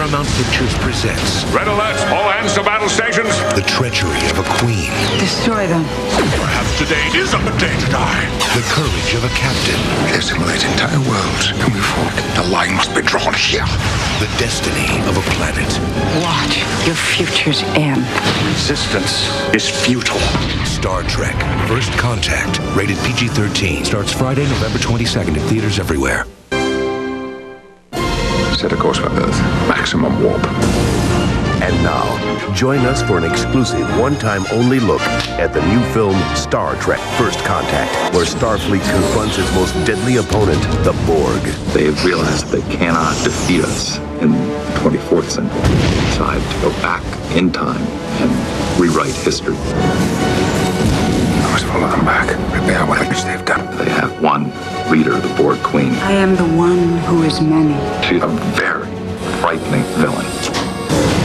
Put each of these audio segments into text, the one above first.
Paramount Pictures presents Red alert! All hands to battle stations! The Treachery of a Queen. Destroy them. Perhaps today isn't the day to die. The Courage of a Captain. They assimilate entire worlds, and we fought. The line must be drawn here. The Destiny of a Planet. Watch your futures end. Resistance is futile. Star Trek First Contact. Rated PG-13. Starts Friday, November 22nd at theaters everywhere. Set a course for Earth. Maximum warp. And now, join us for an exclusive one-time-only look at the new film Star Trek First Contact, where Starfleet confronts its most deadly opponent, the Borg. They have realized they cannot defeat us in the 24th century. They decide to go back in time and rewrite history. I must follow them back. Repair what they've done. They have one leader, the Borg Queen. I am the one who is many. She's a very frightening villain.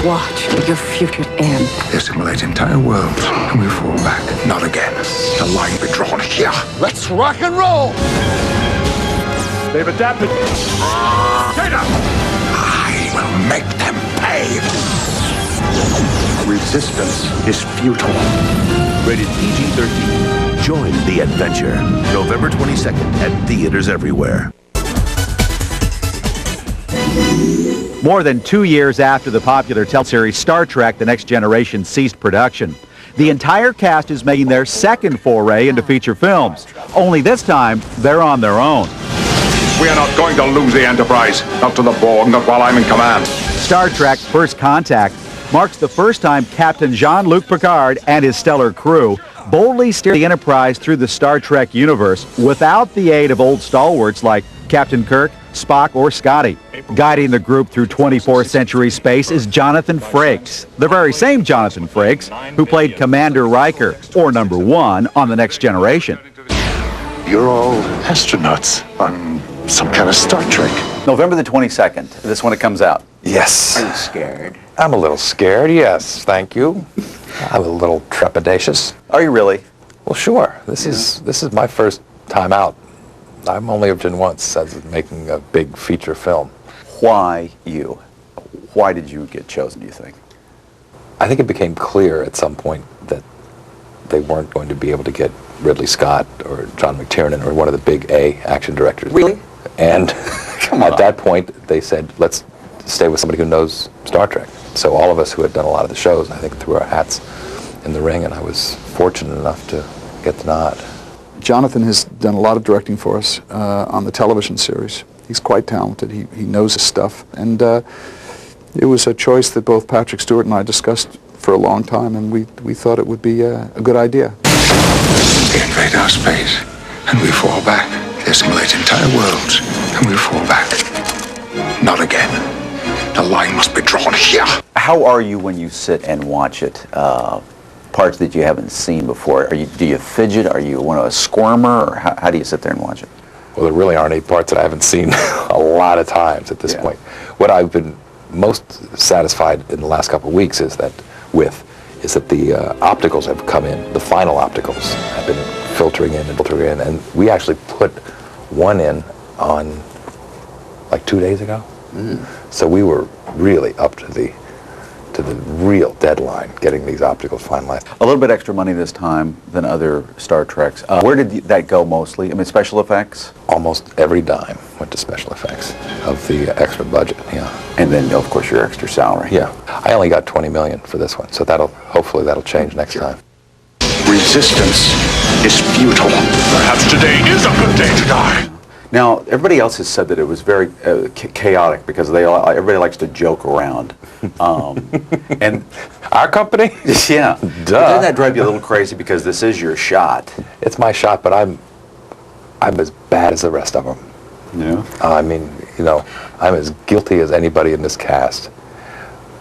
Watch your futures end. They assimilate entire worlds, and we fall back. Not again. The line be drawn here. Let's rock and roll! They've adapted. Data! I will make them pay. Resistance is futile. Rated PG-13. Join the adventure. November 22nd at theaters everywhere. More than 2 years after the popular teleseries Star Trek: The Next Generation ceased production, the entire cast is making their second foray into feature films. Only this time, they're on their own. We are not going to lose the Enterprise. Not to the Borg, not while I'm in command. Star Trek First Contact marks the first time Captain Jean-Luc Picard and his stellar crew boldly steer the Enterprise through the Star Trek universe without the aid of old stalwarts like Captain Kirk, Spock, or Scotty. Guiding the group through 24th century space is Jonathan Frakes, the very same Jonathan Frakes who played Commander Riker, or Number One, on The Next Generation. You're all astronauts on some kind of Star Trek. November the 22nd. This when it comes out. Yes. Are you scared? I'm a little scared, yes, thank you. I'm a little trepidatious. Are you really? Well, sure. This is my first time out. I've only been once as making a big feature film. Why you? Why did you get chosen, do you think? I think it became clear at some point that they weren't going to be able to get Ridley Scott or John McTiernan or one of the big A action directors. Really? And at that point, they said, let's stay with somebody who knows Star Trek. So all of us who had done a lot of the shows, I think, threw our hats in the ring, and I was fortunate enough to get the nod. Jonathan has done a lot of directing for us on the television series. He's quite talented. He knows his stuff. And it was a choice that both Patrick Stewart and I discussed for a long time, and we thought it would be a good idea. They invade our space, and we fall back. They assimilate entire worlds, and we fall back. Not again. The line must be drawn here. How are you when you sit and watch it? Parts that you haven't seen before. Do you fidget? Are you a squirmer? Or how do you sit there and watch it? Well, there really aren't any parts that I haven't seen a lot of times at this point. What I've been most satisfied in the last couple of weeks is that the opticals have come in. The final opticals have been filtering in, and we actually put one in on like 2 days ago. So we were really up to the real deadline getting these opticals finalized. A little bit extra money this time than other Star Treks. Where did that go mostly? I mean, special effects? Almost every dime went to special effects of the extra budget, yeah. And then, of course, your extra salary. Yeah. I only got $20 million for this one, so hopefully that'll change next time. Resistance is futile. Perhaps today isn't the day to die. Now, everybody else has said that it was very chaotic because everybody likes to joke around. And our company? Yeah. Duh. Doesn't that drive you a little crazy because this is your shot? It's my shot, but I'm as bad as the rest of them. Yeah. I mean, I'm as guilty as anybody in this cast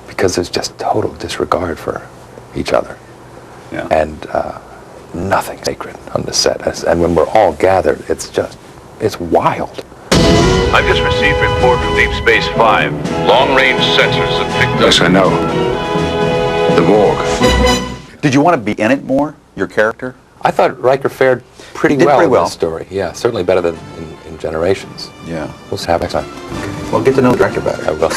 because there's just total disregard for each other. Yeah. And nothing sacred on the set. And when we're all gathered, it's wild. I've just received a report from Deep Space 5. Long-range sensors have picked up... Yes, I know. The Borg. Did you want to be in it more, your character? I thought Riker fared pretty He did well pretty in well. this story. Yeah, certainly better than in Generations. Yeah. We'll have next time. Well, get to know the director better. I will.